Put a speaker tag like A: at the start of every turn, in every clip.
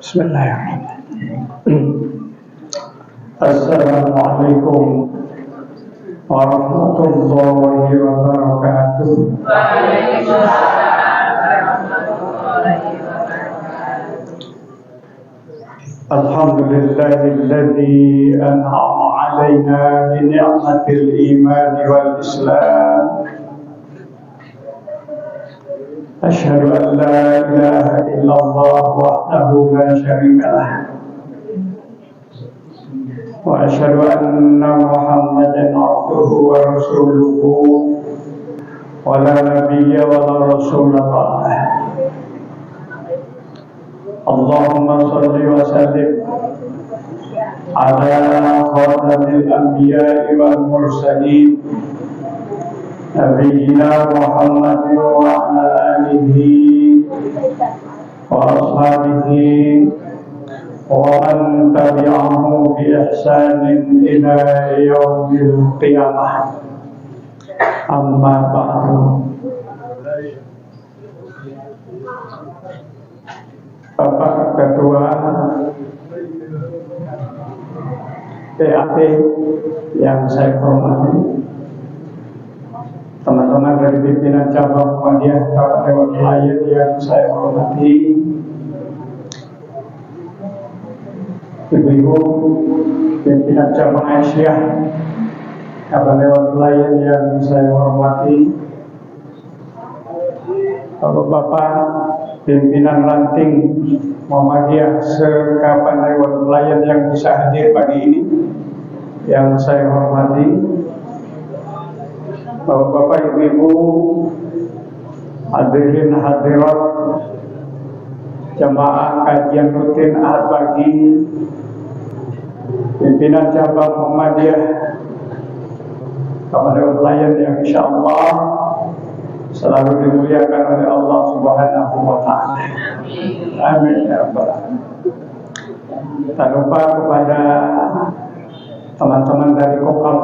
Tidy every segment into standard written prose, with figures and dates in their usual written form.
A: Bismillahirrahmanirrahim. Assalamualaikum warahmatullahi wabarakatuh. Alhamdulillahilladzi an'ama 'alaina bi ni'matil iman wal islam. Asyhadu an la ilaha illallah wahdahu la syarika lah. Wa asyhadu anna Muhammadan abduhu wa rasuluhu wa la nabiyya wa la rasula ba'dah. Allahumma shalli wa sallim ala khatamil anbiya'i wal mursalin Nabiyyina Muhammad wa ala alihi wa ashabihi wa man tabi'ahu bi ihsanin ila yaumil qiyamah. Amma ba'du. Bapak Ketua PAP yang saya hormati, teman-teman dari pimpinan cabang Muhammadiyah Kabupaten Klaten yang saya hormati, ibu-ibu pimpinan cabang Aisyah Kabupaten Klaten yang saya hormati, bapak-bapak pimpinan ranting Muhammadiyah se-Kabupaten Klaten yang bisa hadir pagi ini yang saya hormati, bapak-bapak, ibu-ibu, hadirin hadirat jamaah kajian rutin Ahad pagi, pimpinan cabang Muhammadiyah Kabupaten Klaten yang insyaallah selalu dimuliakan oleh Allah Subhanahu wa Ta'ala. Amin ya rabbal alamin. Tak lupa kepada teman-teman dari Kopam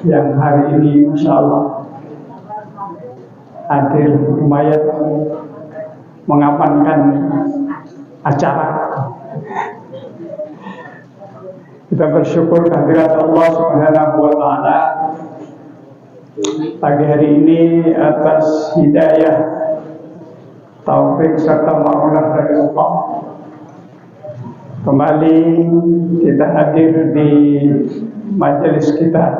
A: yang hari ini Masya Allah hadir lumayan mengamankan acara. Kita bersyukur kehadirat Allah Subhanahu wa Ta'ala pagi hari ini atas hidayah, taufik serta ma'unah dari Allah. Kembali kita hadir di majelis kita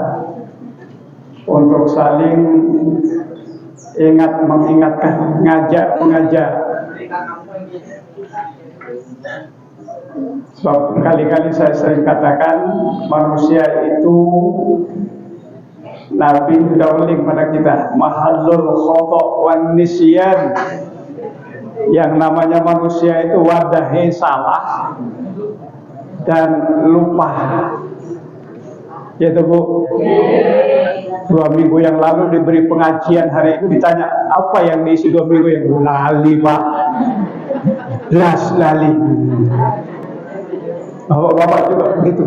A: untuk saling ingat mengingatkan, ngajak mengajar. Sebab kali-kali saya sering katakan manusia itu Nabi sudah uling pada kita, mahallul khata' wan nisyan. Yang namanya manusia itu wadahnya salah dan lupa. Ya itu Bu. 2 minggu yang lalu diberi pengajian, hari itu ditanya apa yang diisi 2 minggu yang lali Pak. Jelas lali. Bapak-bapak juga begitu.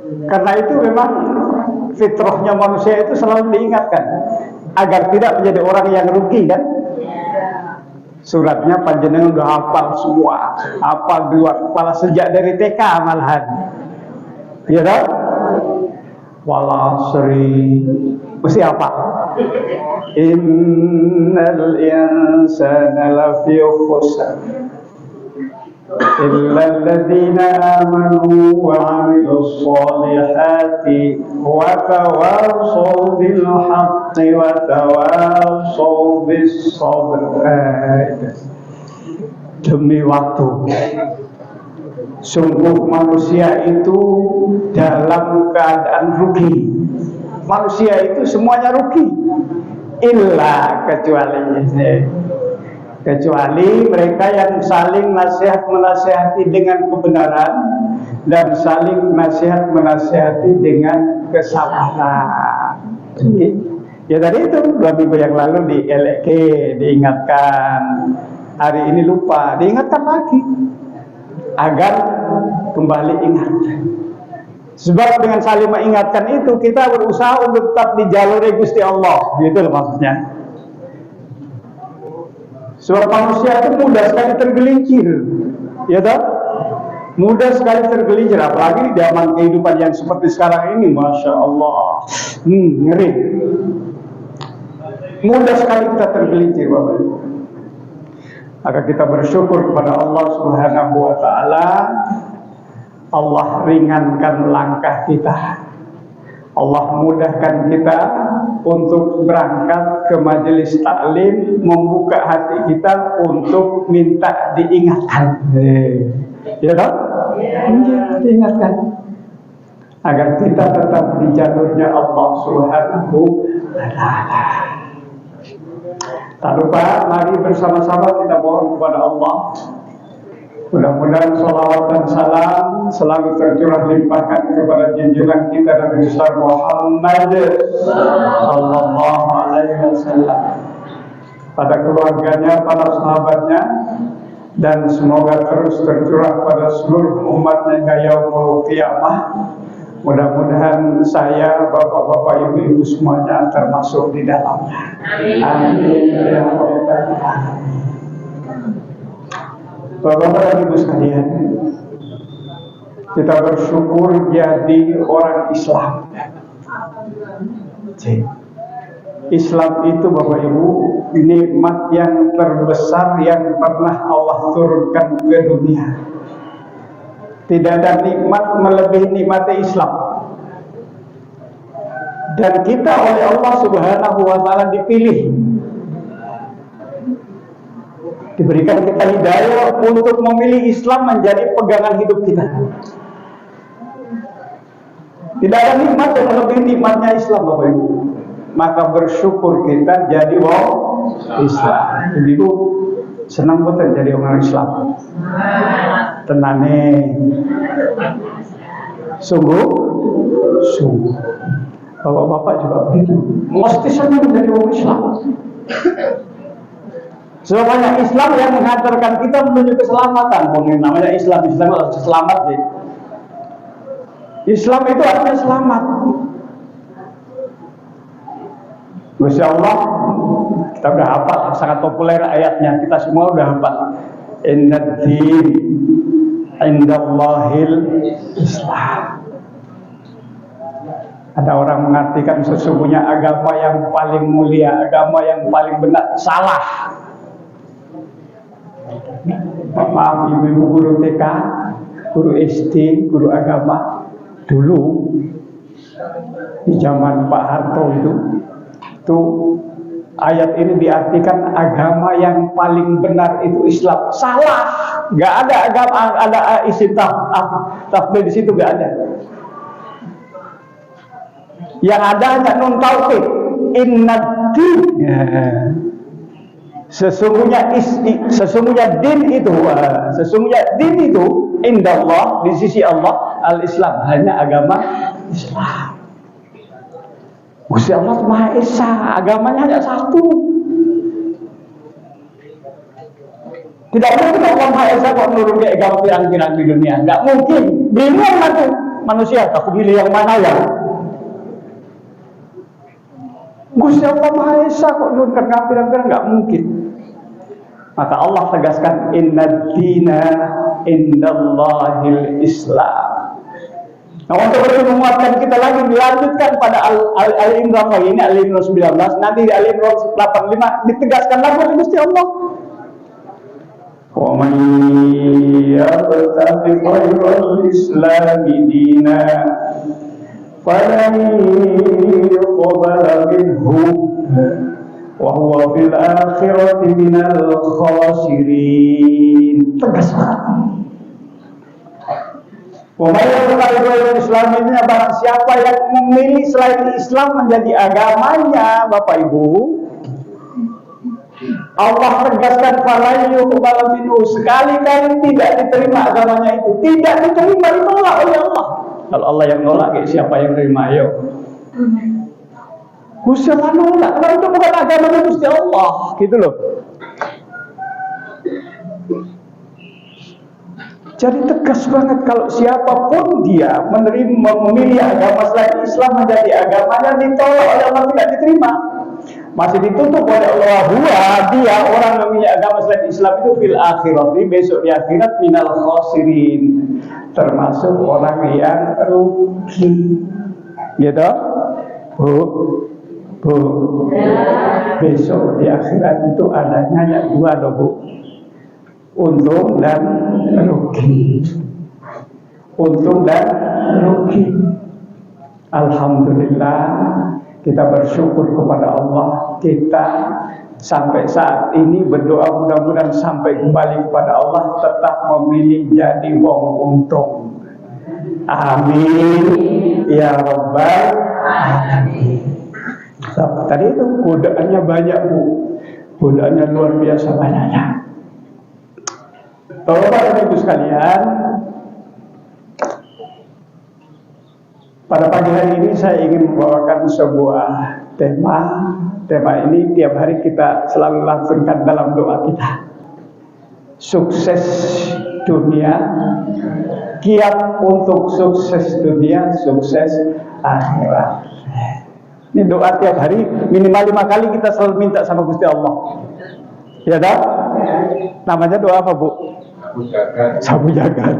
A: Karena itu memang fitrahnya manusia itu selalu diingatkan agar tidak menjadi orang yang rugi kan. Suratnya panjenengan udah hafal semua, hafal di luar kepala sejak dari TK malahan. Ya kan? Wal asri mesti apa? Innal insana lafi khusr illa alladzina amanu wa 'amilus solihati wa tawassaw bil haqqi wa tawassaw bis sabr. Demi waktu, sungguh manusia itu dalam keadaan rugi. Manusia itu semuanya rugi, illa kecuali mereka yang saling nasihat menasihati dengan kebenaran dan saling nasihat menasihati dengan kesabaran. Ya tadi itu 2 minggu yang lalu diingatkan, hari ini lupa, diingatkan lagi agar kembali ingat. Sebab dengan saling mengingatkan itu kita berusaha untuk tetap di jalur Gusti Allah, gitu loh maksudnya. Sebab manusia itu mudah sekali tergelincir, ya toh? Mudah sekali tergelincir, apalagi di zaman kehidupan yang seperti sekarang ini, masya Allah, ngeri. Mudah sekali kita tergelincir, Bapak Ibu. Maka kita bersyukur kepada Allah Subhanahu wa Ta'ala. Allah ringankan langkah kita, Allah mudahkan kita untuk berangkat ke majelis taklim, membuka hati kita untuk minta diingatkan. Ya toh? Ya, diingatkan agar kita tetap di jalurnya Allah Subhanahu wa Ta'ala. Tak lupa, mari bersama-sama kita mohon kepada Allah, mudah-mudahan salawat dan salam selalu tercurah limpahkan kepada junjungan kita Nabi besar Muhammad sallallahu alaihi wasallam, pada keluarganya, para sahabatnya, dan semoga terus tercurah pada seluruh umatnya hingga yaumul qiyamah. Mudah-mudahan saya, bapak-bapak, ibu-ibu semuanya termasuk di dalamnya. Amin. Ya Rabbal Alamin. Bapak-bapak dan ibu sekalian, kita bersyukur jadi orang Islam. Islam itu, Bapak Ibu, nikmat yang terbesar yang pernah Allah turunkan ke dunia. Tidak ada nikmat melebihi nikmat Islam. Dan kita oleh Allah Subhanahu wa Ta'ala dipilih, diberikan kita hidayah untuk memilih Islam menjadi pegangan hidup kita. Tidak ada nikmat yang melebihi nikmatnya Islam, Bapak Ibu. Maka bersyukur kita jadi Islam. Jadi itu senang betul jadi orang Islam. Tenane, sungguh. Bapak-bapak juga begitu. Mesti senang jadi orang Islam. Sebab banyak Islam yang menghantarkan kita menuju keselamatan. Mungkin namanya Islam harus selamat sih. Islam itu artinya selamat. Masya Allah, kita udah hafal, sangat populer ayatnya, kita semua udah hafal. Innad-din indallahil Islam. Ada orang mengartikan sesungguhnya agama yang paling mulia, agama yang paling benar, salah. Maaf ibu-ibu guru TK, guru SD, guru agama dulu di zaman Pak Harto itu ayat ini diartikan agama yang paling benar itu Islam. Salah, nggak ada agama, ada isim tafdil di situ, nggak ada. Yang ada hanya nun tauhid. Innad-din. Sesungguhnya din itu indallah, di sisi Allah, al-Islam, hanya agama Islam. Gusti Allah Maha Esa, agamanya hanya satu. Tidak mungkin Allah Maha Esa kok menurunkan agama pirang-pirang di dunia. Nggak mungkin. Bingung nanti manusia, aku pilih yang mana ya? Gusti Allah Maha Esa kok menurunkan agama pirang-pirang, nggak mungkin. Maka Allah tegaskan innad-dina indallahil Islam. Nah, untuk menguatkan kita lagi, dilanjutkan pada Al-Imran ini, Al-Imran 19, nanti di Al-Imran 85 ditegaskan lagi oleh Gusti Allah. Wa man yabtaghi ghayral islami dinan falan yuqbala minhu wa huwa fil akhirati minal khasirin. Tegas banget. Pemain Islam ini barang siapa yang memilih selain Islam menjadi agamanya, Bapak Ibu, Allah tegaskan falayu minhu, sekali-kali tidak diterima agamanya itu, tidak diterima, ditolak oleh Allah. Kalau Allah yang nolak, siapa yang terima? Ayo. Gusti Allah nolak, karena itu bukan agamanya Gusti Allah, gitu loh. Jadi tegas banget kalau siapapun dia memilih agama selain Islam menjadi agamanya, ditolak oleh Allah, tidak diterima. masih ditutup oleh Allah. Huwa, dia orang yang punya agama selain Islam itu fil akhirati, besok di akhirat minal khosirin, termasuk orang yang rugi. Gitu? Bu, besok di akhirat itu adanya yang dua loh Bu, untung dan rugi. Untung dan rugi. Alhamdulillah, kita bersyukur kepada Allah. Kita sampai saat ini berdoa mudah-mudahan sampai kembali kepada Allah tetap memilih jadi wong untung. Amin ya rabbal alamin. Tadi itu godaannya banyak Bu, godaannya luar biasa banyaknya. Bapak dan Ibu sekalian, pada pagi hari ini saya ingin membawakan sebuah tema. Tema ini tiap hari kita selalu langsungkan dalam doa kita. Sukses dunia, kiat untuk sukses dunia, sukses akhirat. Ini doa tiap hari, minimal 5 kali kita selalu minta sama Gusti Allah. Ya dah? Namanya doa apa Bu? Sapu jagat.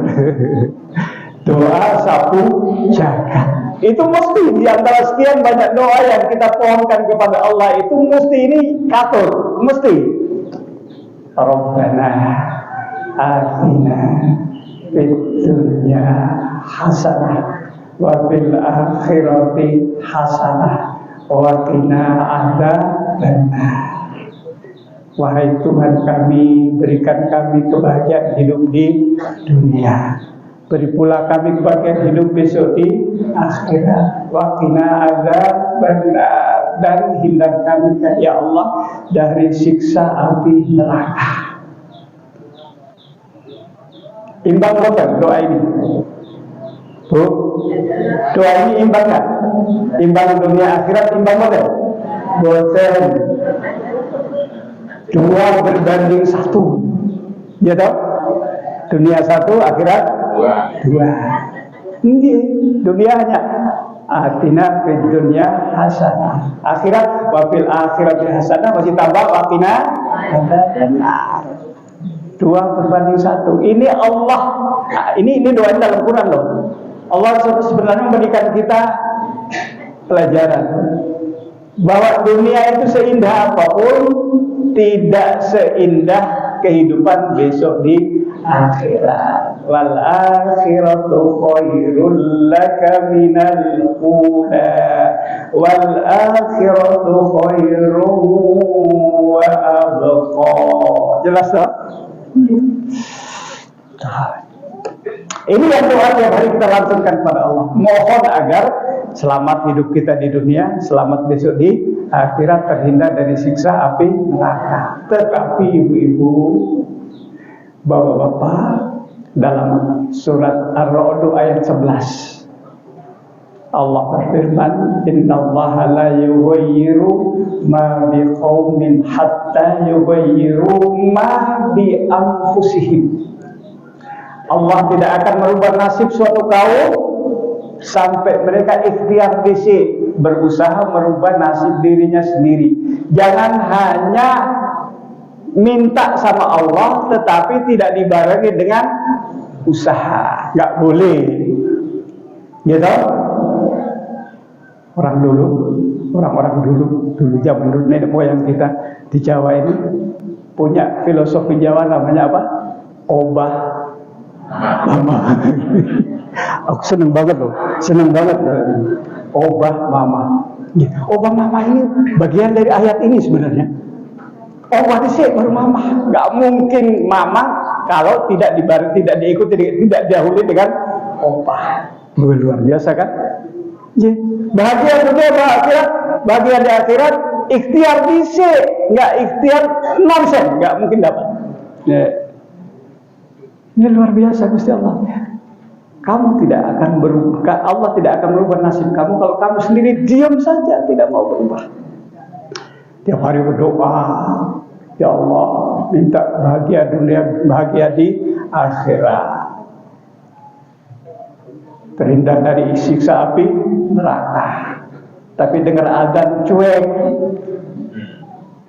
A: Doa sapu jagat. Itu mesti di antara sekian banyak doa yang kita pohonkan kepada Allah, itu mesti ini katur, mesti. Rabbana atina fid dunya hasanah wa fil akhirati hasanah wa qina adzabannar. Wahai Tuhan kami, berikan kami kebahagiaan hidup di dunia, beri pula kami kebahagiaan hidup besok di akhirat. Wa qina adzabannar, dan hindarkan kami ya Allah dari siksa api neraka. Imbang bukan doa ini Bu? Doa ini imbang kan? Imbang dunia akhirat, imbang bukan? Boten. 2 berbanding 1. Ya toh? Dunia 1, akhirat 2. Ini dunia hanya atina fid dunya hasanah, akhirat wa fil akhirati hasanah, masih tambah wa qina adzabannar. 2 berbanding 1. Ini Allah. Ini doa dalam Quran loh. Allah sebenarnya memberikan kita pelajaran bahwa dunia itu seindah apapun tidak seindah kehidupan besok di akhirat. Wal akhiratu khairul laka minal ula, wal akhiratu khairun wa abqa. Jelas tak? Ini yang doa yang hari kita langsungkan kepada Allah. Mohon agar selamat hidup kita di dunia, selamat besok di akhirat, terhindar dari siksa api neraka. Tetapi ibu-ibu, bapak-bapak, dalam surat Ar-Ra'd ayat 11 Allah berfirman, innallaha la yughayyiru ma biqaumin hatta yughayyiru ma bi anfusihim. Allah tidak akan merubah nasib suatu kaum sampai mereka ikhtiar fisik, berusaha merubah nasib dirinya sendiri. Jangan hanya minta sama Allah tetapi tidak dibarengi dengan usaha, nggak boleh. Gitu? Orang-orang dulu zaman dulu nenek moyang kita di Jawa ini punya filosofi Jawa namanya apa? Obah mama. Aku seneng banget loh, obah mama. Obah mama ini bagian dari ayat ini sebenarnya. Obah disik baru mama. Gak mungkin mama kalau tidak diikuti, tidak didahului dengan obah. Luar biasa kan? Bahagia dunia, bahagia di akhirat, ikhtiar disik, nggak ikhtiar nonsen, nggak mungkin dapat. Ini luar biasa Gusti Allah. Kamu tidak akan berubah, Allah tidak akan merubah nasib kamu kalau kamu sendiri diam saja, tidak mau berubah. Tiap hari berdoa, ya Allah, minta bahagia dunia, bahagia di akhirat, terhindar dari siksa api neraka. Tapi dengar adzan cuek,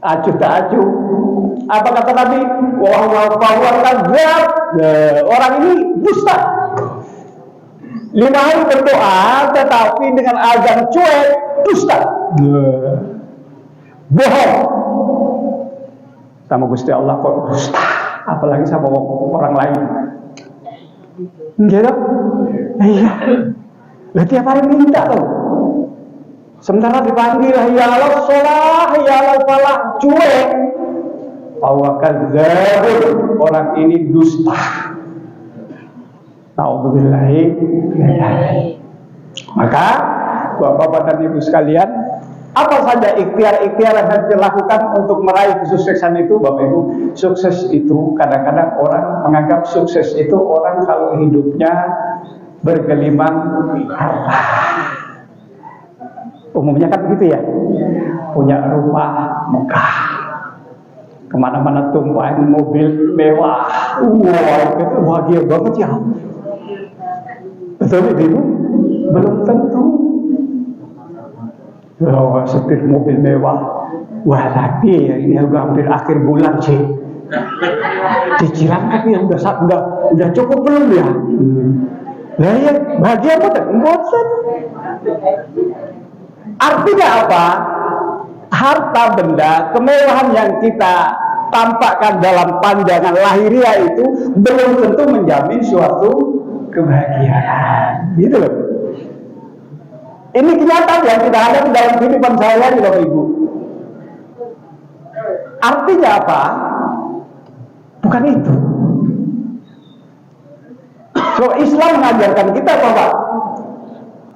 A: Acuh tak acuh. Apa kata Nabi? Wahwa kadzdzab. Orang ini dusta. 5 hari berdoa tetapi dengan azan cuek, dusta. Bohong. Sama Gusti Allah kok dusta, apalagi sama orang lain. Gitu? Iya. Lah tiap hari minta tuh. Sementara dipanggil ya Allah sholah, ya Allah falah, cuek. Bahwa kadzdzab, orang ini dusta. Nauzubillahi. Maka Bapak-bapak dan Ibu sekalian, apa saja ikhtiar-ikhtiar yang harus dilakukan untuk meraih kesuksesan itu? Bapak Ibu, sukses itu kadang-kadang orang menganggap sukses itu orang kalau hidupnya bergelimang harta. Umumnya kan begitu ya, punya rumah megah, kemana-mana tumpahin mobil mewah, wah itu bahagia banget ya. Betul Ibu? Belum tentu. Oh, setir mobil mewah, wah tapi ya ini udah hampir akhir bulan sih. Cicilan kan ya udah cukup belum ya? Lah ya bahagia betul, bosan. Artinya apa? Harta benda, kemewahan yang kita tampakkan dalam pandangan lahiriah itu belum tentu menjamin suatu kebahagiaan. Gitu loh. Ini kenyataan yang kita hadapi dalam kehidupan saya, Bapak Ibu. Artinya apa? Bukan itu. So Islam mengajarkan kita bahwa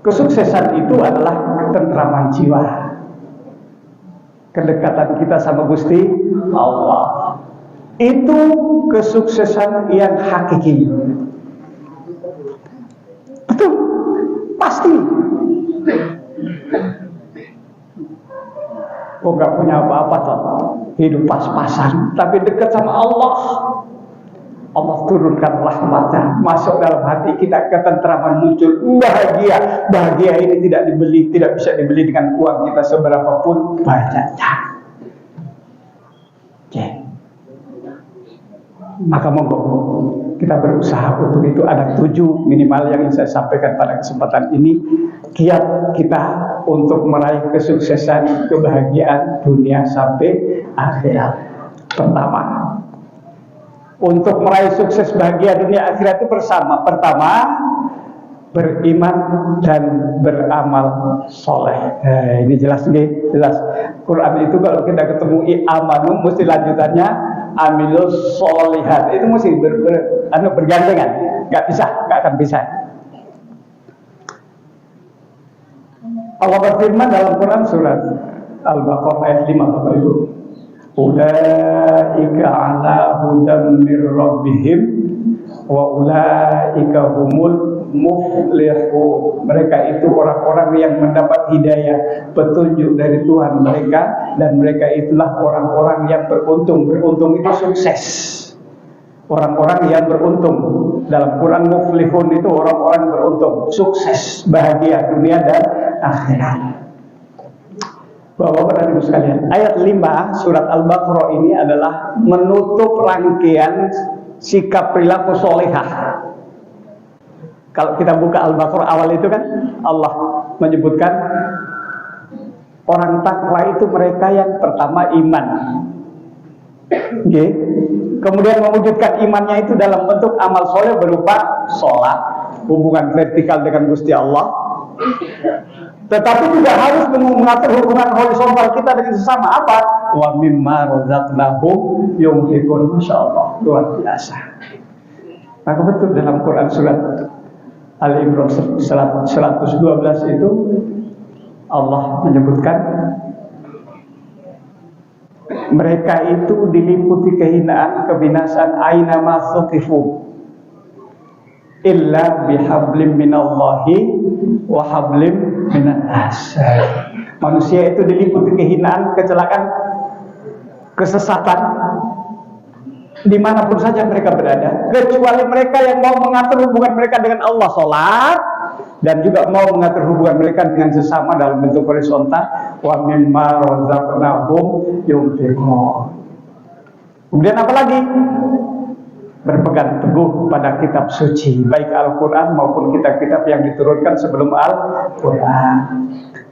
A: kesuksesan itu adalah ketentraman jiwa, kedekatan kita sama Gusti Allah. Itu kesuksesan yang hakiki. Betul, pasti. Oh nggak punya apa-apa toh, hidup pas-pasan, tapi dekat sama Allah. Allah turunkan rahmatnya, masuk dalam hati kita, ketentraman muncul, bahagia. Bahagia ini tidak dibeli, tidak bisa dibeli dengan uang kita seberapapun banyaknya. Oke. Maka monggo kita berusaha untuk itu. Ada 7 minimal yang saya sampaikan pada kesempatan ini. Kiat kita untuk meraih kesuksesan, kebahagiaan dunia sampai akhirat. Pertama, untuk meraih sukses bahagia dunia akhirat itu pertama beriman dan beramal soleh. Ini jelas nih, jelas. Quran itu kalau kita ketemu amanu mesti lanjutannya amilus solihat. Itu mesti bergandengan, nggak akan bisa. Allah berfirman dalam Quran surat Al-Baqarah ayat 5, Bapak Ibu. Ulaika ala hudam mir rabbihim wa ulaika humul muflihun. Mereka itu orang-orang yang mendapat hidayah, petunjuk dari Tuhan mereka, dan mereka itulah orang-orang yang beruntung. Beruntung itu sukses. Orang-orang yang beruntung. Dalam Quran muflihun itu orang-orang beruntung, sukses, bahagia dunia dan akhirat. Bapak-bapak dan Ibu sekalian, ayat 5 surat Al-Baqarah ini adalah menutup rangkaian sikap perilaku solehah. Kalau kita buka Al-Baqarah awal itu kan Allah menyebutkan orang takwa itu mereka yang pertama iman. Okay. Kemudian mewujudkan imannya itu dalam bentuk amal soleh berupa sholat, hubungan vertikal dengan Gusti Allah. Tetapi juga harus mengatur hubungan horizontal kita dengan sesama. Apa? Wa mimma razaqnahum yunfiqun. Masyaallah, luar biasa. Maka betul dalam Quran surat Al-Imran 112 itu Allah menyebutkan mereka itu diliputi kehinaan, kebinasaan aina ma thuqifu illa bihablim minallahi wa hablim minas. Manusia itu diliputi kehinaan, kecelakaan, kesesatan dimanapun saja mereka berada, kecuali mereka yang mau mengatur hubungan mereka dengan Allah, sholat, dan juga mau mengatur hubungan mereka dengan sesama dalam bentuk horizontal. Wa mimma razaqnahum yunfiqun. Kemudian apa lagi? Berpegang teguh pada kitab suci, baik Al-Quran maupun kitab-kitab yang diturunkan sebelum Al-Quran.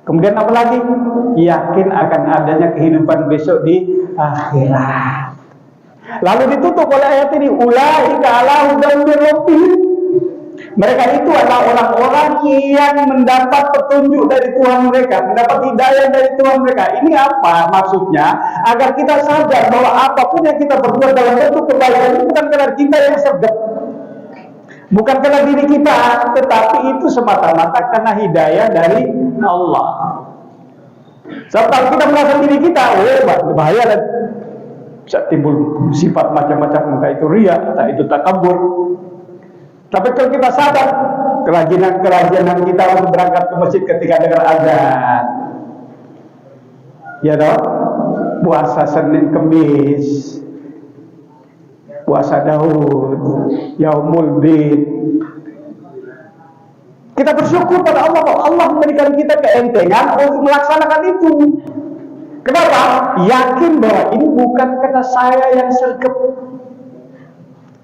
A: Kemudian apa lagi? Yakin akan adanya kehidupan besok di akhirat. Lalu ditutup oleh ayat ini, ulaika ala hudan min rabbihim. Mereka itu adalah orang-orang yang mendapat petunjuk dari Tuhan mereka, mendapat hidayah dari Tuhan mereka. Ini apa maksudnya? Agar kita sadar bahwa apapun yang kita berbuat dalam bentuk kebaikan itu bukan karena kita yang sergap, bukan karena diri kita, tetapi itu semata-mata karena hidayah dari Allah. Sebab kalau kita merasa diri kita, bahaya lah, bisa timbul sifat macam-macam, entah itu riya, entah itu takabur. Tapi kalau kita sadar, kerajinan kita untuk berangkat ke masjid ketika dengar azan, ya toh, puasa Senin Kemis, puasa Daud, Yaumul Bid. Kita bersyukur pada Allah bahwa Allah memberikan kita keentengan untuk melaksanakan itu. Kenapa? Yakin bahwa ini bukan karena saya yang sergap,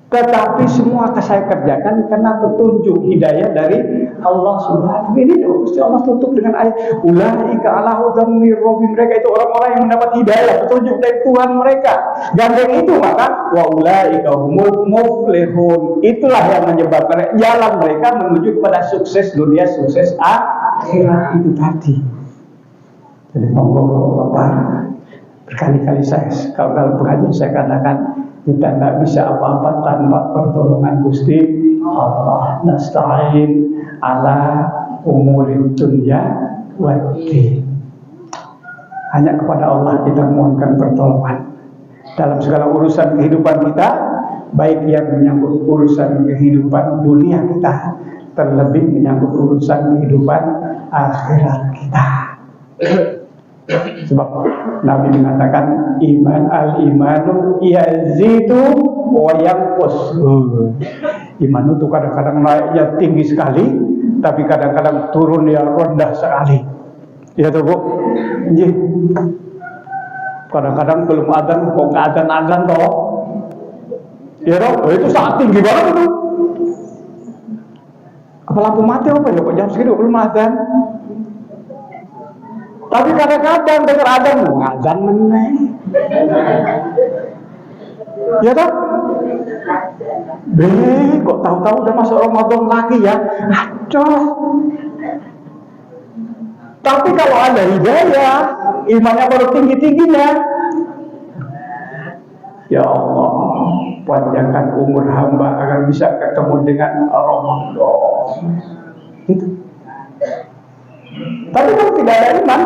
A: tetapi semua akan saya kerjakan karena petunjuk hidayah dari Allah Subhanahu wa taala. Ini Gusti Allah tutup dengan ayat ulaika ala hudan min rabbihim. Mereka itu orang-orang yang mendapat hidayah, petunjuk dari Tuhan mereka. Dan dari itu maka wa ulaika humul muflihun. Itulah yang menyebabkan jalan mereka menuju kepada sukses dunia, sukses akhirat itu tadi. Jadi monggo Bapak, berkali-kali saya kalau dalam pengajian saya katakan kita tidak bisa apa-apa tanpa pertolongan Gusti Allah. Nasta'in ala umurid dunya waddin. Hanya kepada Allah kita mohonkan pertolongan dalam segala urusan kehidupan kita, baik yang menyangkut urusan kehidupan dunia kita, terlebih menyangkut urusan kehidupan akhirat kita. Sebab Nabi mengatakan al-imanu yazidu wa yanqus. Iman itu kadang-kadang naiknya tinggi sekali, tapi kadang-kadang turunnya rendah sekali. Ya toh, Bu? Nggih. Kadang-kadang belum adzan kok adzan toh. Ya toh, itu sangat tinggi banget itu. Apa lampu mati apa ya kok jam segitu belum adzan? Tapi kadang-kadang dengar adzan, ngadzan meneh. Ya toh? Kok tahu-tahu udah masuk Ramadan lagi ya? Aduh. Tapi kalau ada hidayah, imannya baru tinggi-tingginya. Ya Allah, panjangkan umur hamba agar bisa ketemu dengan Ramadan. Itu. Tapi kalau tidak ada iman,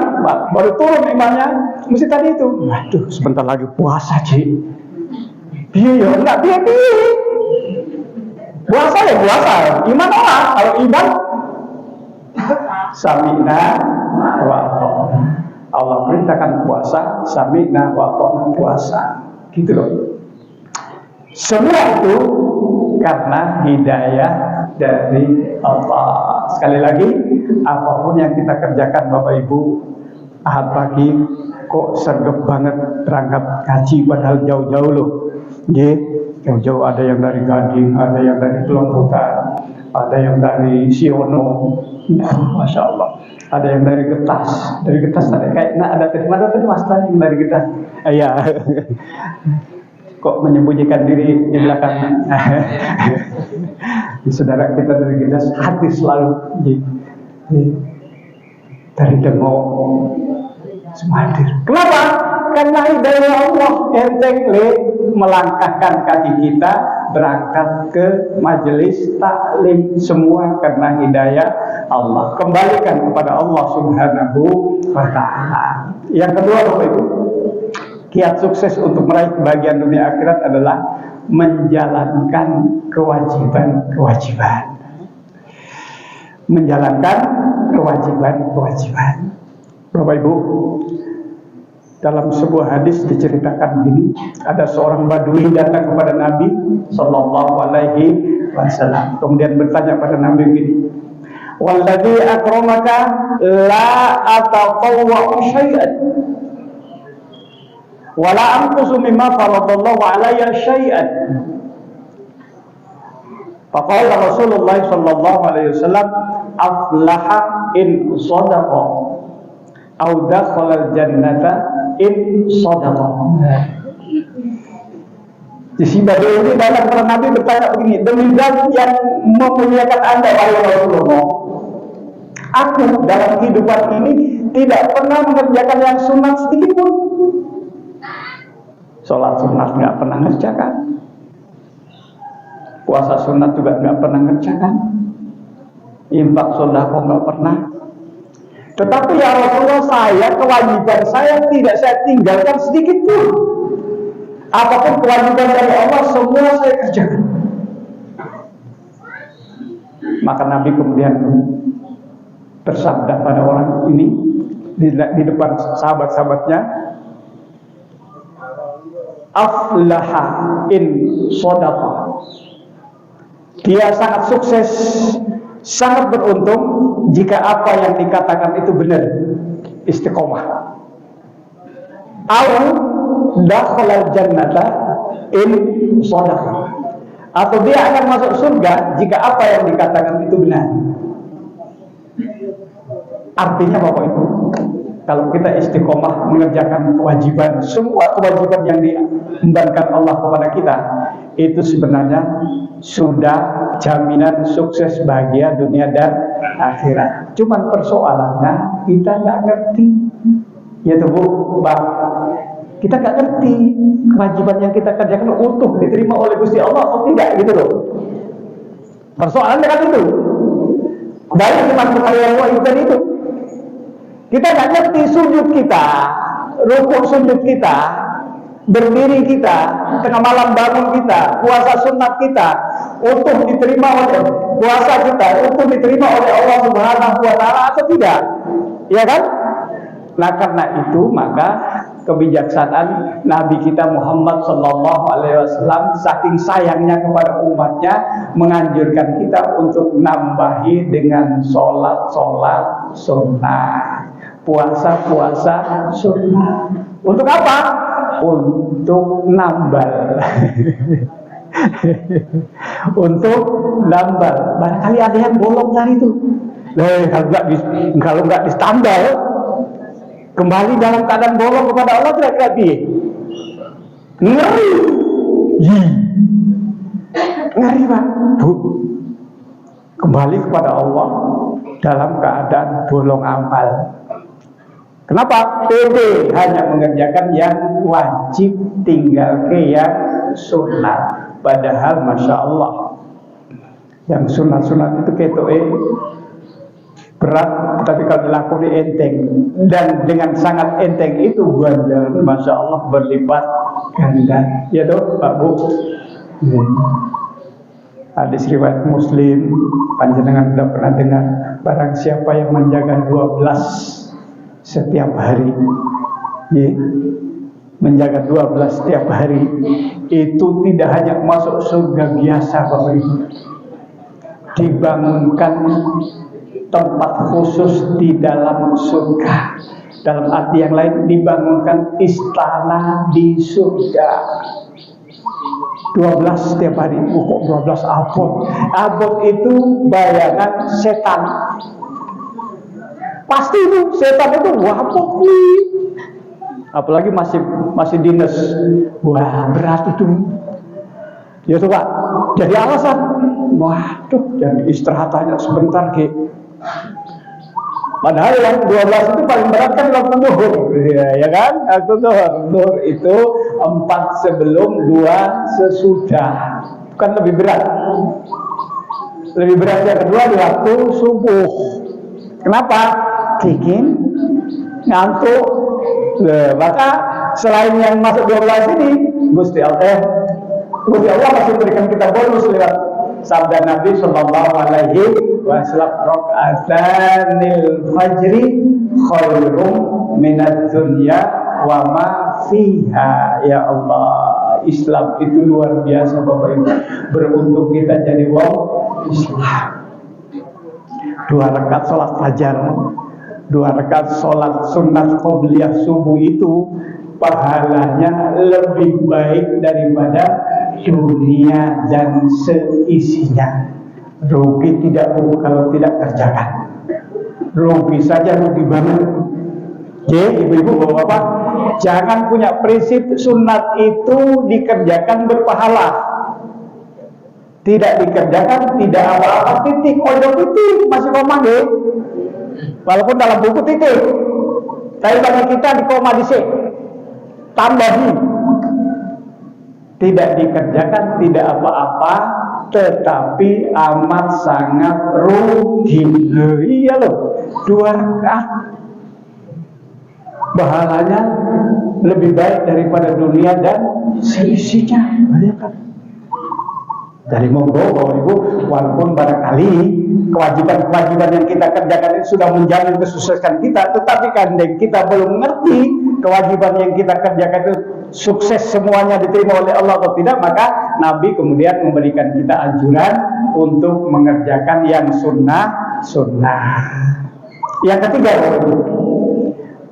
A: baru turun imannya, mesti tadi itu. Waduh, sebentar lagi puasa, Cik. Iya, enggak biar. Puasa ya puasa. Iman orang, kalau iman sami'na wa ata'na. Allah perintahkan puasa, sami'na wa ata'na puasa. Gitu loh. Semua itu karena hidayah dari Allah. Sekali lagi, apapun yang kita kerjakan Bapak Ibu, ahad pagi kok sergap banget berangkat haji padahal jauh-jauh loh. Jauh-jauh, ada yang dari Gading, ada yang dari Pelompokan, ada yang dari Siono, Masya Allah, ada yang dari Getas. Dari Getas ada kayak, ada tadi mana tadi Mas tadi yang dari Getas? Iya. Kok menyembunyikan diri di belakang? Saudara kita dari Getas hati selalu dari Dengok semua hadir. Kenapa? Karena hidayah Allah. Enteng melangkahkan kaki kita berangkat ke majelis taklim, semua karena hidayah Allah. Kembalikan kepada Allah Subhanahu wa ta'ala. Yang kedua Bapak Ibu, kiat sukses untuk meraih kebahagiaan dunia akhirat adalah menjalankan kewajiban-kewajiban. Menjalankan kewajiban-kewajiban. Bapak Ibu, dalam sebuah hadis diceritakan begini, ada seorang badui datang kepada Nabi Sallallahu Alaihi Wasallam, kemudian bertanya pada Nabi begini, Walladzi akramaka la ataqawwa'u syai'an wa la anqusu mimma faradallahu alayya syai'an. Faqala Rasulullah sallallahu alaihi wasallam, aflaha in sadaqa au dakhala al-jannata in sadaqa. Jadi Badai ini datang kepada Nabi bertanya begini, demi zat yang memuliakan Anda wahai Rasulullah, aku dalam kehidupan ini tidak pernah mengerjakan yang sunat sedikit pun. Sholat sunat nggak pernah ngerjakan, puasa sunat juga nggak pernah ngerjakan, infak sedekah nggak pernah. Tetapi ya Rasulullah, saya kewajiban saya tidak saya tinggalkan sedikit pun. Apapun kewajiban dari Allah semua saya kerjakan. Maka Nabi kemudian bersabda pada orang ini di depan sahabat-sahabatnya, aflaha in sadaqa. Dia sangat sukses, sangat beruntung jika apa yang dikatakan itu benar, istiqomah. Dakhala jannata in shadaqa, atau dia akan masuk surga jika apa yang dikatakan itu benar. Artinya Bapak Ibu, kalau kita istiqomah mengerjakan kewajiban, semua kewajiban yang diembankan Allah kepada kita, itu sebenarnya sudah jaminan sukses bahagia dunia dan akhirat. Cuman persoalannya kita nggak ngerti, ya tuh Bu, Pak. Kita nggak ngerti kewajiban yang kita kerjakan utuh diterima oleh Gusti Allah atau tidak, gitu loh. Persoalannya kan itu. Kembali ke yang wajib itu. Kita nggak ngerti sujud kita, rukuk sujud kita, berdiri kita, tengah malam bangun kita, puasa sunat kita, utuh diterima oleh puasa kita, utuh diterima oleh Allah Subhanahu wa Ta'ala atau tidak, ya kan? Nah karena itu maka kebijaksanaan Nabi kita Muhammad Sallallahu Alaihi Wasallam saking sayangnya kepada umatnya menganjurkan kita untuk nambahi dengan sholat sunnah, puasa sunnah. Untuk apa? Untuk nambal. Untuk nambal. Barangkali ada yang bolong dari itu. Kalau nggak ditambal, kembali dalam keadaan bolong kepada Allah, kira-kira piye? Ngeri. Ngeri Pak. Kembali kepada Allah dalam keadaan bolong amal. Kenapa? Pede hanya mengerjakan yang wajib, tinggal ke yang sunat. Padahal Masya Allah, yang sunat-sunat itu ketoe berat, tapi kalau dilakoni enteng, dan dengan sangat enteng itu ganjaran Masya Allah berlipat ganda. Ya toh Pak Bu. Hadis riwayat Muslim, panjenengan sudah pernah dengar, barang siapa yang menjaga 12 setiap hari, ya, menjaga 12 setiap hari, itu tidak hanya masuk surga biasa Bapak Ibu, dibangunkan tempat khusus di dalam surga. Dalam arti yang lain, dibangunkan istana di surga. 12 setiap hari. Kok 12 abad? Abad itu bayangan setan. Pasti itu setan itu wabok nih. Apalagi masih dinas. Wah, berat itu. Ya tuh Pak. Jadi alasan, waduh, dan istirahat aja sebentar Ki. Padahal yang 12 itu paling berat kan waktu zuhur, ya kan? Waktu zuhur itu 4 sebelum, 2 sesudah. Bukan lebih berat. Lebih berat yang kedua di waktu subuh. Kenapa? Bikin ngantuk. Maka selain yang masuk 12 ini, Gusti Allah masih berikan kita bonus lewat sabda Nabi Sallallahu Alaihi Wasallam, rokaatanil fajri khairum minad dunya wa ma fiha. Ya Allah, Islam itu luar biasa Bapak Ibu. Beruntung kita jadi wong Islam. 2 rakaat sholat fajar, 2 rakaat sholat sunat qobliyah subuh itu pahalanya lebih baik daripada dunia dan seisinya. Rugi tidak kalau tidak kerjakan. Rugi saja, rugi banget. Jadi ibu-ibu, bapak-bapak, jangan punya prinsip sunat itu dikerjakan berpahala. Tidak dikerjakan tidak apa-apa, titik, pojok titik, masih koma deh. Walaupun dalam buku titik, tapi bagi kita di koma di C, tambahi. Tidak dikerjakan tidak apa-apa, tetapi amat sangat rugi. Iya loh, 2 rakaat pahalanya lebih baik daripada dunia dan seisinya. Bayangkan. Dari monggo Bapak Ibu, walaupun barangkali kewajiban-kewajiban yang kita kerjakan ini sudah menjamin kesuksesan kita, tetapi karena kita belum mengerti kewajiban yang kita kerjakan itu sukses semuanya diterima oleh Allah atau tidak, maka Nabi kemudian memberikan kita anjuran untuk mengerjakan yang sunnah. Yang ketiga, Bapak Ibu,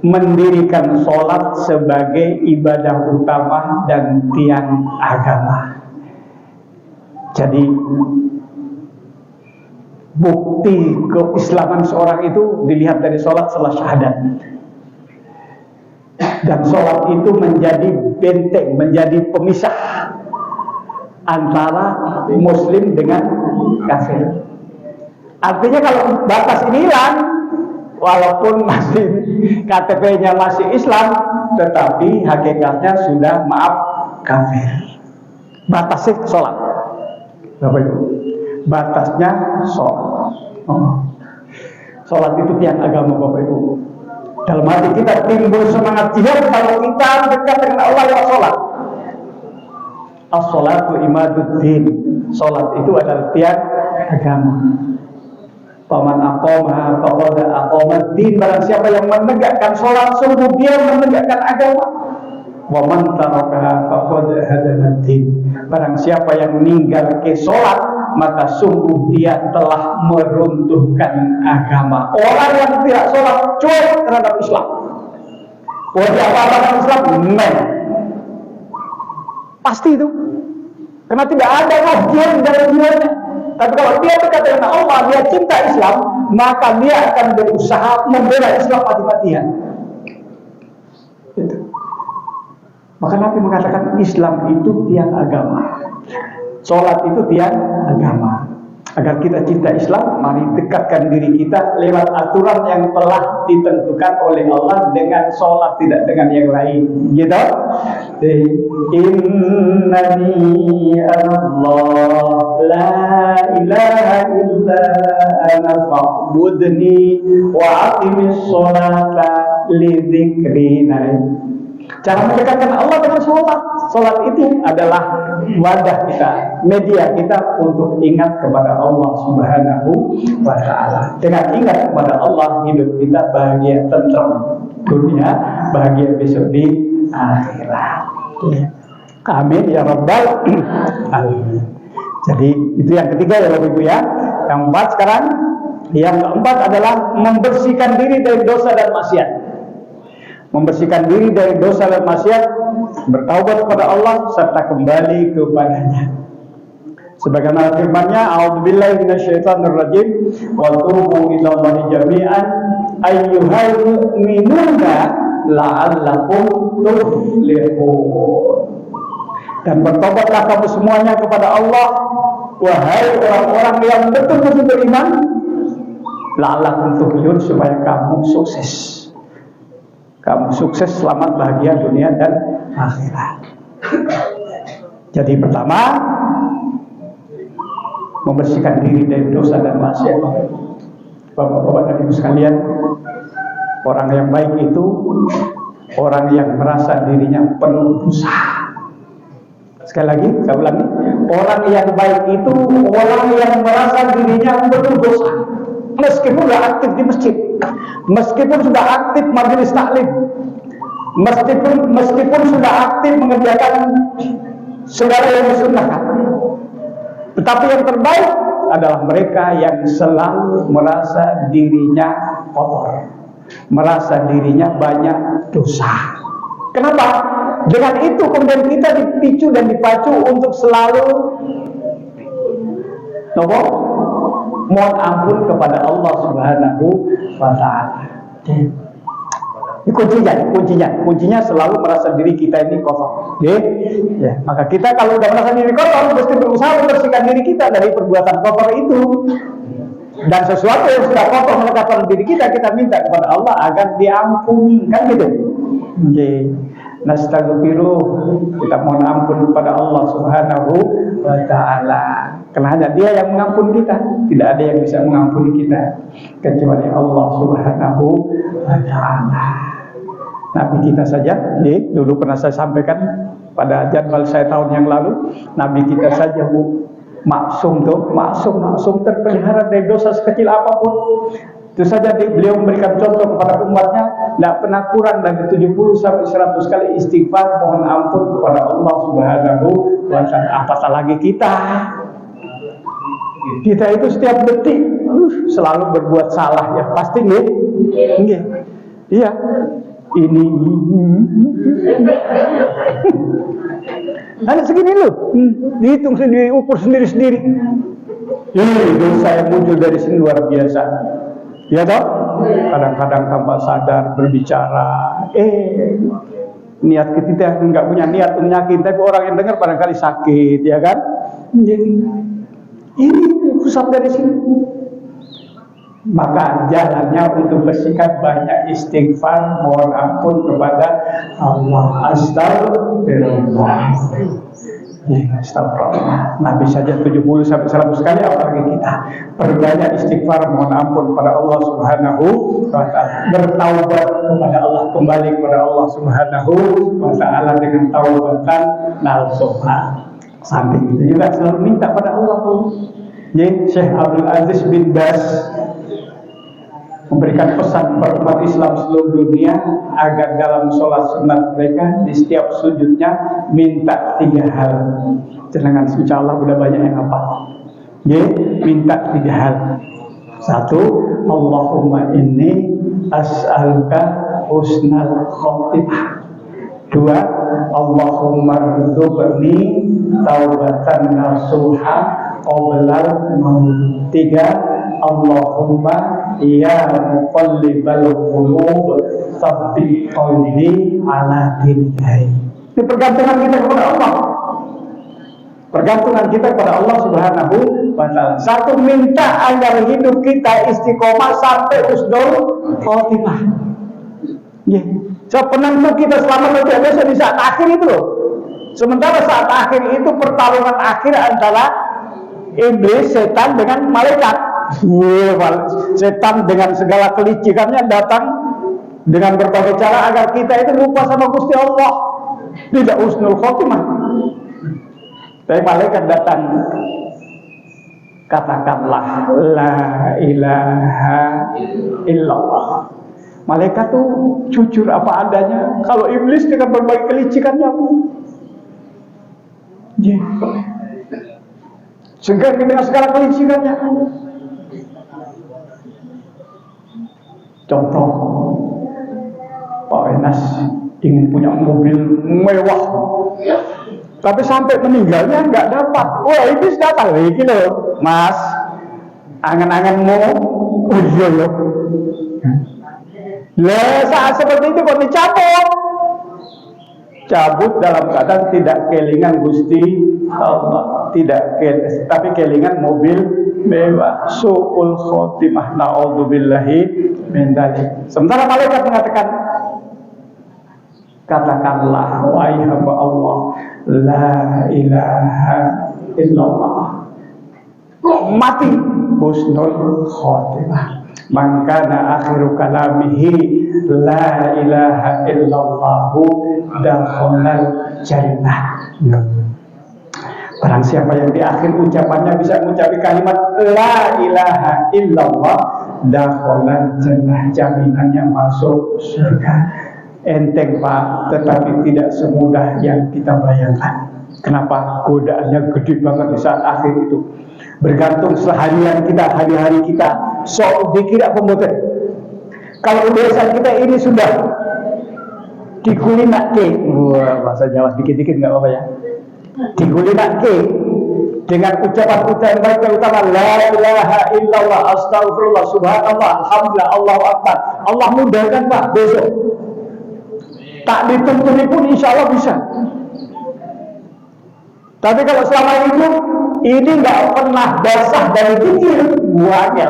A: mendirikan sholat sebagai ibadah utama dan tiang agama. Jadi bukti keislaman seorang itu dilihat dari sholat setelah syahadat. Dan sholat itu menjadi benteng, menjadi pemisah antara muslim dengan kafir. Artinya kalau batas ini hilang, walaupun masih KTP-nya masih Islam, tetapi hakikatnya sudah maaf kafir. Batasnya sholat, Bapak Ibu, batasnya sholat. Sholat itu tiang agama, Bapak Ibu. Dalam hati kita timbul semangat jihad kalau kita dekat dengan Allah lewat sholat. As-sholatu imaduddin. Sholat itu adalah tiang agama. Paman aqamaha faqad aqamaddin. Barang siapa yang menegakkan sholat, sungguh dia menegakkan agama. Wa man tarakaha faqad hadamaddin. Barang siapa yang meninggal ke sholat, maka sungguh dia telah meruntuhkan agama. Orang yang tidak sholat cuek terhadap Islam. Wajah apa-apa Islam? Men. Pasti itu. Karena tidak ada wajib dari dirinya. Tapi kalau dia dekat dengan Allah, dia cinta Islam, maka dia akan berusaha membela Islam mati-matian. Itu. Maka Nabi mengatakan Islam itu tiang agama, sholat itu tiang agama. Agar kita cinta Islam, mari dekatkan diri kita lewat aturan yang telah ditentukan oleh Allah dengan sholat, tidak dengan yang lain. Gitu? Innani Allah la ilaha illa ana fa'budni wa aqimis sholata li dzikri. Cara mendekatkan Allah dengan sholat. Sholat itu adalah wadah kita, media kita untuk ingat kepada Allah Subhanahu wa Ta'ala. Dengan ingat kepada Allah, hidup kita bahagia, tentram dunia, bahagia besok di akhirat. Amin ya rabbal alamin. Jadi itu yang ketiga ya Bapak Ibu ya. Yang keempat sekarang, yang keempat adalah membersihkan diri dari dosa dan maksiat. Membersihkan diri dari dosa dan maksiat, bertaubat kepada Allah serta kembali kepadanya. Sebagaimana firman-Nya, a'udzubillahi minasyaitonirrajim, wa tubu ilallahi jami'an ayyuhal mu'minuna la'allakum tuflihun. Dan bertobatlah kamu semuanya kepada Allah, wahai orang-orang yang betul-betul beriman, la'allakum tuflihun, supaya kamu sukses. Kamu sukses, selamat, bahagia dunia dan akhirat. Jadi pertama, membersihkan diri dari dosa dan maksiat. Bapak-bapak dan ibu sekalian, orang yang baik itu orang yang merasa dirinya penuh dosa. Sekali lagi, saya ulangi, orang yang baik itu orang yang merasa dirinya penuh dosa. Meskipun sudah aktif di masjid, meskipun sudah aktif majelis taklim, meskipun sudah aktif mengerjakan segala yang disunnahkan, tetapi yang terbaik adalah mereka yang selalu merasa dirinya kotor, merasa dirinya banyak dosa. Kenapa? Dengan itu kemudian kita dipicu dan dipacu untuk selalu mohon ampun kepada Allah Subhanahu wa Ta'ala. Ini kuncinya selalu merasa diri kita ini kotor. Ya, maka kita kalau udah merasa diri kotor, mesti berusaha membersihkan diri kita dari perbuatan kotor itu. Dan sesuatu yang sudah kotor mendekatkan diri kita, kita minta kepada Allah agar diampuni, kan gitu. Nastaghfiruh, kita mohon ampun kepada Allah Subhanahu wa Ta'ala. Karena hanya Dia yang mengampuni kita, tidak ada yang bisa mengampuni kita kecuali Allah Subhanahu wa Ta'ala. Nabi kita saja, dulu pernah saya sampaikan pada jadwal saya tahun yang lalu, Nabi kita saja maksum terpelihara dari dosa sekecil apapun. Itu saja beliau memberikan contoh kepada umatnya, tidak pernah kurang dari 70 sampai 100 kali istighfar mohon ampun kepada Allah Subhanahu wa Ta'ala. Apatah lagi kita itu setiap detik selalu berbuat salah, ya pasti nih. Iya. Ini ada segini loh, dihitung sendiri, ukur sendiri. Dosa yang muncul dari sini luar biasa. Ya toh? Kadang-kadang tanpa sadar berbicara, niat kita nggak punya niat menyakiti, tapi orang yang dengar barangkali sakit, ya kan? Jadi ini pusat dari sini. Maka jalannya untuk bersihkan banyak istighfar, mohon ampun kepada Allah. Astagfirullah. Astagfirullah. Nabi saja 70 sampai 100 kali, apalagi kita. Perbanyak istighfar, mohon ampun kepada Allah Subhanahu wa Ta'ala. Bertaubat kepada Allah, kembali kepada Allah Subhanahu wa Ta'ala dengan taubatan nasuha. Samping itu juga selalu minta pada Allah. Jadi Syekh Abdul Aziz bin Baz memberikan pesan kepada umat Islam seluruh dunia agar dalam sholat sunat mereka di setiap sujudnya minta 3 hal. Jangan, insya Allah udah banyak yang hafal. Minta 3 hal. 1, Allahumma inni as'aluka husnal khotimah. 2, Allahumma rzuqni taubatan nasuha qablal maut. 3, Allahumma ya muqallibal qulub tsabbit qalbi ala dinik. Ini pergantungan kita kepada Allah. Pergantungan kita kepada Allah Subhanahu wa Ta'ala. 1, minta agar hidup kita istiqomah sampai husnul khotimah. Penentu kita selamat nanti ada di saat akhir itu loh. Sementara saat akhir itu pertarungan akhir antara iblis, setan dengan malaikat. Setan dengan segala kelicikannya datang dengan berbagai cara agar kita itu lupa sama Gusti Allah, tidak husnul khotimah. Tapi malaikat datang, katakanlah la ilaha illallah. Malaikat tuh jujur apa adanya. Kalau iblis dengan berbagai kelicikannya, dengan segala kelicikannya. Contoh, Pak Wenas ingin punya mobil mewah, tapi sampai meninggalnya nggak dapat. Wah, iblis datang lagi loh, Mas, angan-anganmu, iya loh. Saat seperti itu kok dicabut? Cabut dalam keadaan tidak kelingan Gusti Allah, tapi kelingan mobil mewah, su'ul khotimah, na'udzubillahi min dzalik. Sementara malaikat mengatakan, katakanlah wahai hamba Allah, la ilaha illallah. Mati husnul khotimah. Mangkana akhiru kalamihi la ilaha illallahu dakhalal jannah. Barang siapa yang di akhir ucapannya bisa mengucapkan kalimat la ilaha illallah, dakhalal jannah, jaminannya masuk surga. Enteng Pak, tetapi tidak semudah yang kita bayangkan. Kenapa? Godaannya gede banget di saat akhir itu. bergantung seharian kita, hari-hari kita. So dikira pembuatan. Kalau desa kita ini sudah digulinake, bahasa Jawa sedikit-sedikit nggak apa-apa ya. Digulinake dengan ucapan-ucapan baik terutama la ilaha illallah, astagfirullah, subhanallah, alhamdulillah, Allahu akbar. Allah mudahkan Pak besok. Tak dituntuni pun insya Allah bisa. Tapi kalau selama ini nggak pernah basah dari pikir, buahnya.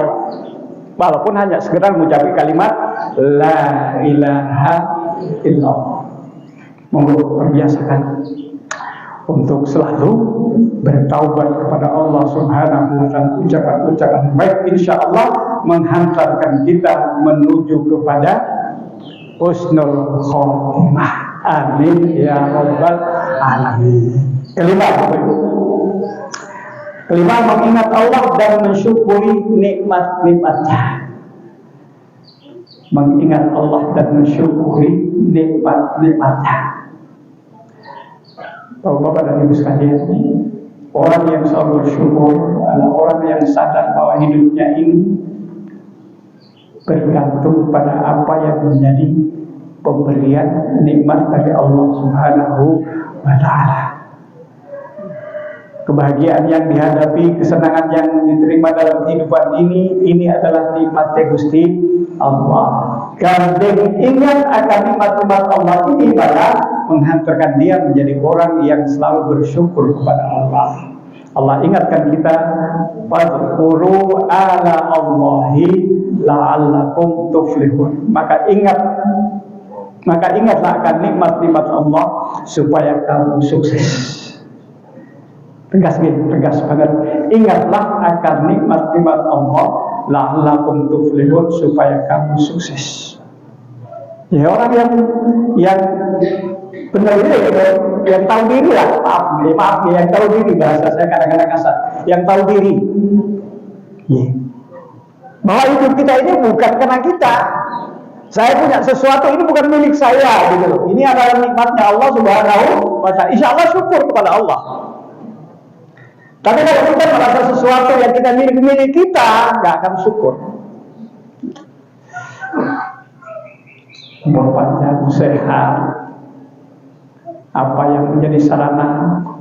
A: Walaupun hanya sekedar mengucapkan kalimat la ilaha illallah. Monggo perbiasakan untuk selalu bertaubat kepada Allah Subhanahu wa taala. Ucapan-ucapan baik insya Allah menghantarkan kita menuju kepada husnul khotimah. Amin ya rabbal alamin. Kelima, mengingat Allah dan mensyukuri nikmat-nikmatnya. Mengingat Allah dan mensyukuri nikmat-nikmatnya. Bapak-bapak dan ibu sekalian, orang yang selalu bersyukur adalah orang yang sadar bahwa hidupnya ini bergantung pada apa yang menjadi pemberian nikmat dari Allah Subhanahu wa taala. Kebahagiaan yang dihadapi, kesenangan yang diterima dalam kehidupan ini adalah nikmat Gusti Allah. Gandeng ingat akan nikmat-nikmat Allah ini pada menghantarkan dia menjadi orang yang selalu bersyukur kepada Allah. Allah ingatkan kita, fadhkuru ala Allahi la'allakum tuflihun. Maka ingatlah akan nikmat-nikmat Allah supaya kamu sukses. Tegas banget. Ingatlah akan nikmat-nikmat Allah la'allakum tuflihun supaya kamu sukses. Ya orang yang benar ini yang tahu diri lah, maaf yang tahu diri, bahasa saya kadang-kadang kasar, yang tahu diri. Bahwa hidup kita ini bukan karena kita. Saya punya sesuatu ini bukan milik saya gitu loh. Ini adalah nikmatnya Allah Subhanahu wa taala. Insya Allah syukur kepada Allah. Tapi kalau kita merasa sesuatu yang kita milik kita, nggak akan syukur. Umur panjang, sehat, apa yang menjadi sarana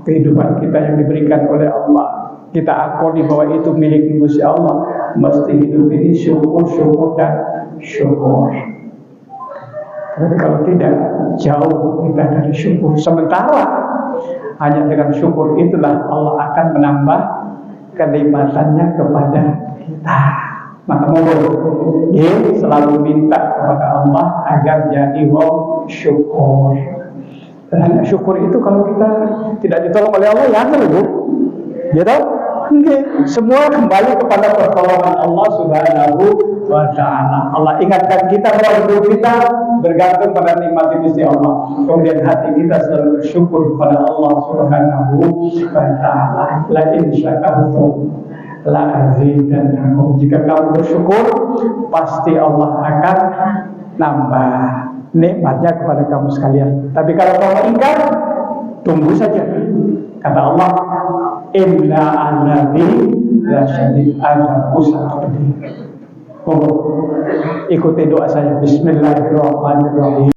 A: kehidupan kita yang diberikan oleh Allah, kita akui bahwa itu milik Gusti Allah. Mesti hidup ini syukur dan syukur. Tapi kalau tidak, jauh kita dari syukur. Sementara hanya dengan syukur itulah Allah akan menambah kenikmatannya kepada kita. Maka selalu minta kepada Allah agar jadi wong syukur. Dan syukur itu kalau kita tidak ditolong oleh Allah, ya Bu. Ya tahu? Semua kembali kepada pertolongan Allah Subhanahu wa taala. Allah ingatkan kita bahwa hidup kita bergantung pada nikmat Gusti Allah. Kemudian hati kita selalu bersyukur kepada Allah Subhanahu wa taala. La in syakartum la azidannakum. Jika kamu bersyukur, pasti Allah akan nambah nikmatnya kepada kamu sekalian. Tapi kalau kamu ingkar, tunggu saja. Kata Allah, inna alabi la syadid adabu sakti. Ikuti doa saya. Bismillahirrahmanirrahim.